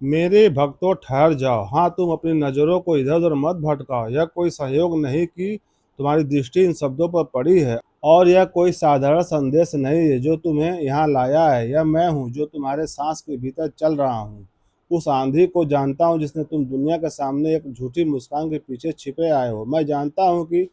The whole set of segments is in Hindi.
मेरे भक्तों ठहर जाओ। हाँ, तुम अपनी नज़रों को इधर-उधर मत भटकाओ। यह कोई सहयोग नहीं कि तुम्हारी दृष्टि इन शब्दों पर पड़ी है और यह कोई साधारण संदेश नहीं है जो तुम्हें यहाँ लाया है। यह मैं हूँ जो तुम्हारे साँस के भीतर चल रहा हूँ। उस आँधी को जानता हूँ जिसने तुम दुनिया के सामने एक झूठी मुस्कान के पीछे छिपे आए हो। मैं जानता हूँ कि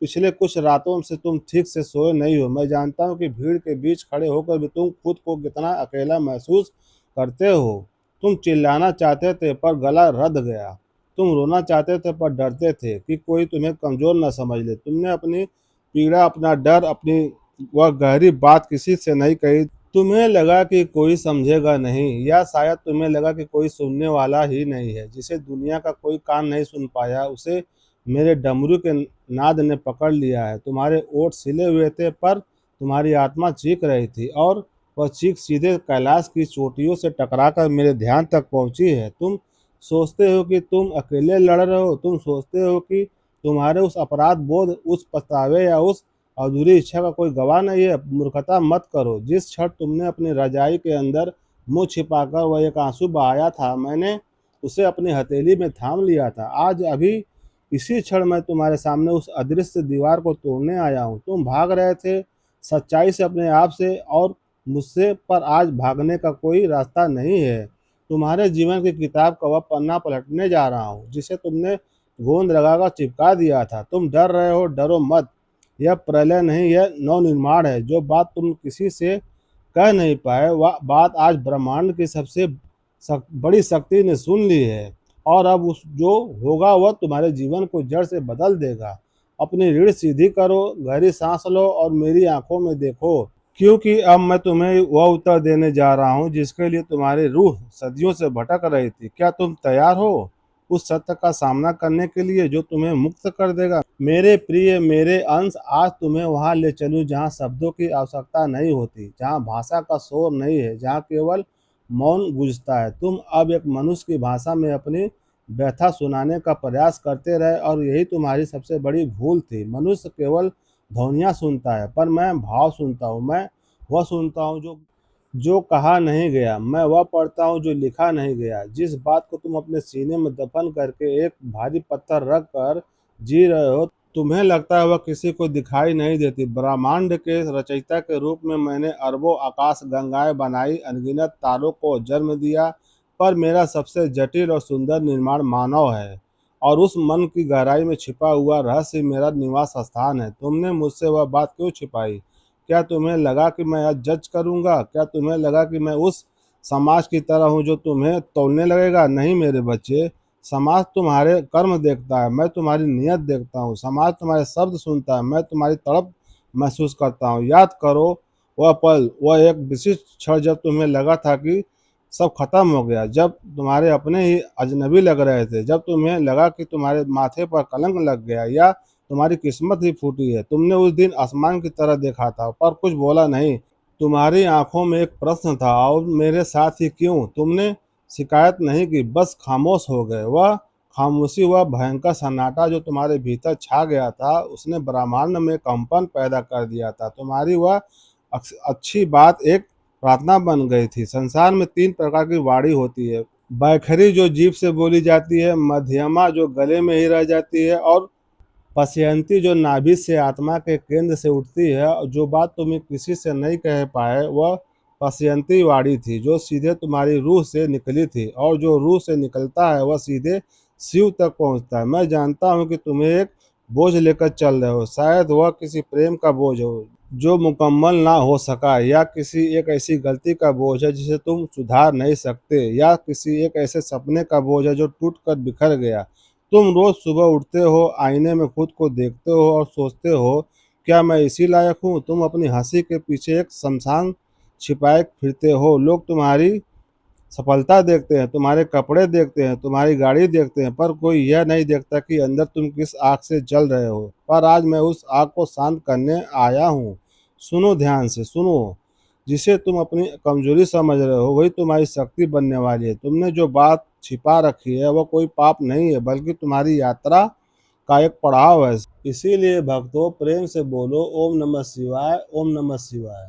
पिछले कुछ रातों से तुम ठीक से सोए नहीं हो। मैं जानता हूँ कि भीड़ के बीच खड़े होकर भी तुम खुद को कितना अकेला महसूस करते हो। तुम चिल्लाना चाहते थे पर गला रद गया। तुम रोना चाहते थे पर डरते थे कि कोई तुम्हें कमज़ोर न समझ ले। तुमने अपनी पीड़ा, अपना डर, अपनी वह गहरी बात किसी से नहीं कही। तुम्हें लगा कि कोई समझेगा नहीं या शायद तुम्हें लगा कि कोई सुनने वाला ही नहीं है। जिसे दुनिया का कोई कान नहीं सुन पाया उसे मेरे डमरू के नाद ने पकड़ लिया है। तुम्हारे ओठ सिले हुए थे पर तुम्हारी आत्मा चीख रही थी और वह चीख सीधे कैलाश की चोटियों से टकराकर मेरे ध्यान तक पहुंची है। तुम सोचते हो कि तुम अकेले लड़ रहे हो। तुम सोचते हो कि तुम्हारे उस अपराध बोध, उस पछतावे या उस अधूरी इच्छा का कोई गवाह नहीं है। मूर्खता मत करो। जिस क्षण तुमने अपनी रजाई के अंदर मुंह छिपाकर वह एक आंसू बहाया था, मैंने उसे अपनी हथेली में थाम लिया था। आज अभी इसी क्षण मैं तुम्हारे सामने उस अदृश्य दीवार को तोड़ने आया हूँ। तुम भाग रहे थे सच्चाई से, अपने आप से और मुझसे, पर आज भागने का कोई रास्ता नहीं है। तुम्हारे जीवन की किताब का वह पन्ना पलटने जा रहा हूँ जिसे तुमने गोंद लगाकर चिपका दिया था। तुम डर रहे हो, डरो मत। यह प्रलय नहीं, यह नवनिर्माण है। जो बात तुम किसी से कह नहीं पाए वह बात आज ब्रह्मांड की सबसे बड़ी शक्ति ने सुन ली है और अब उस जो होगा वह तुम्हारे जीवन को जड़ से बदल देगा। अपनी रीढ़ सीधी करो, गहरी सांस लो और मेरी आंखों में देखो, क्योंकि अब मैं तुम्हें वह उत्तर देने जा रहा हूँ जिसके लिए तुम्हारी रूह सदियों से भटक रही थी। क्या तुम तैयार हो उस सत्य का सामना करने के लिए जो तुम्हें मुक्त कर देगा? मेरे प्रिय, मेरे अंश, आज तुम्हें वहां ले चलूं जहां शब्दों की आवश्यकता नहीं होती, जहां भाषा का शोर नहीं है, जहां केवल मौन गूंजता है। तुम अब एक मनुष्य की भाषा में अपनी व्यथा सुनाने का प्रयास करते रहे और यही तुम्हारी सबसे बड़ी भूल थी। मनुष्य केवल ध्वनियाँ सुनता है पर मैं भाव सुनता हूँ। मैं वह सुनता हूँ जो जो कहा नहीं गया। मैं वह पढ़ता हूँ जो लिखा नहीं गया। जिस बात को तुम अपने सीने में दफन करके एक भारी पत्थर रख कर जी रहे हो, तुम्हें लगता है वह किसी को दिखाई नहीं देती। ब्रह्मांड के रचयिता के रूप में मैंने अरबों आकाश गंगाएं बनाई, अनगिनत तारों को जन्म दिया, पर मेरा सबसे जटिल और सुंदर निर्माण मानव है और उस मन की गहराई में छिपा हुआ रहस्य मेरा निवास स्थान है। तुमने मुझसे वह बात क्यों छिपाई? क्या तुम्हें लगा कि मैं आज जज करूंगा? क्या तुम्हें लगा कि मैं उस समाज की तरह हूँ जो तुम्हें तौलने लगेगा? नहीं मेरे बच्चे, समाज तुम्हारे कर्म देखता है, मैं तुम्हारी नियत देखता हूँ। समाज तुम्हारे शब्द सुनता है, मैं तुम्हारी तड़प महसूस करता हूँ। याद करो वह पल, वह एक विशिष्ट क्षण जब तुम्हें लगा था कि सब खत्म हो गया, जब तुम्हारे अपने ही अजनबी लग रहे थे, जब तुम्हें लगा कि तुम्हारे माथे पर कलंक लग गया या तुम्हारी किस्मत ही फूटी है। तुमने उस दिन आसमान की तरह देखा था पर कुछ बोला नहीं। तुम्हारी आंखों में एक प्रश्न था, और मेरे साथ ही क्यों? तुमने शिकायत नहीं की, बस खामोश हो गए। वह खामोशी, वह भयंकर सन्नाटा जो तुम्हारे भीतर छा गया था, उसने ब्रह्मांड में कंपन पैदा कर दिया था। तुम्हारी वह अच्छी बात एक प्रार्थना बन गई थी। संसार में तीन प्रकार की वाणी होती है, बैखरी जो जीभ से बोली जाती है, मध्यमा जो गले में ही रह जाती है, और पश्यंती जो नाभि से आत्मा के केंद्र से उठती है। और जो बात तुम्हें किसी से नहीं कह पाए वह पश्यंती वाणी थी जो सीधे तुम्हारी रूह से निकली थी, और जो रूह से निकलता है वह सीधे शिव तक पहुंचता है। मैं जानता हूं कि तुम्हें एक बोझ लेकर चल रहे हो, शायद वह किसी प्रेम का बोझ हो जो मुकम्मल ना हो सका, या किसी एक ऐसी गलती का बोझ है जिसे तुम सुधार नहीं सकते, या किसी एक ऐसे सपने का बोझ है जो टूट कर बिखर गया। तुम रोज सुबह उठते हो, आईने में खुद को देखते हो और सोचते हो, क्या मैं इसी लायक हूँ? तुम अपनी हंसी के पीछे एक शमशान छिपाए फिरते हो। लोग तुम्हारी सफलता देखते हैं, तुम्हारे कपड़े देखते हैं, तुम्हारी गाड़ी देखते हैं, पर कोई यह नहीं देखता कि अंदर तुम किस आग से जल रहे हो। पर आज मैं उस आग को शांत करने आया हूँ। सुनो, ध्यान से सुनो। जिसे तुम अपनी कमजोरी समझ रहे हो वही तुम्हारी शक्ति बनने वाली है। तुमने जो बात छिपा रखी है वह कोई पाप नहीं है, बल्कि तुम्हारी यात्रा का एक पड़ाव है। इसीलिए भक्तों, प्रेम से बोलो ओम नमः शिवाय, ओम नमः शिवाय।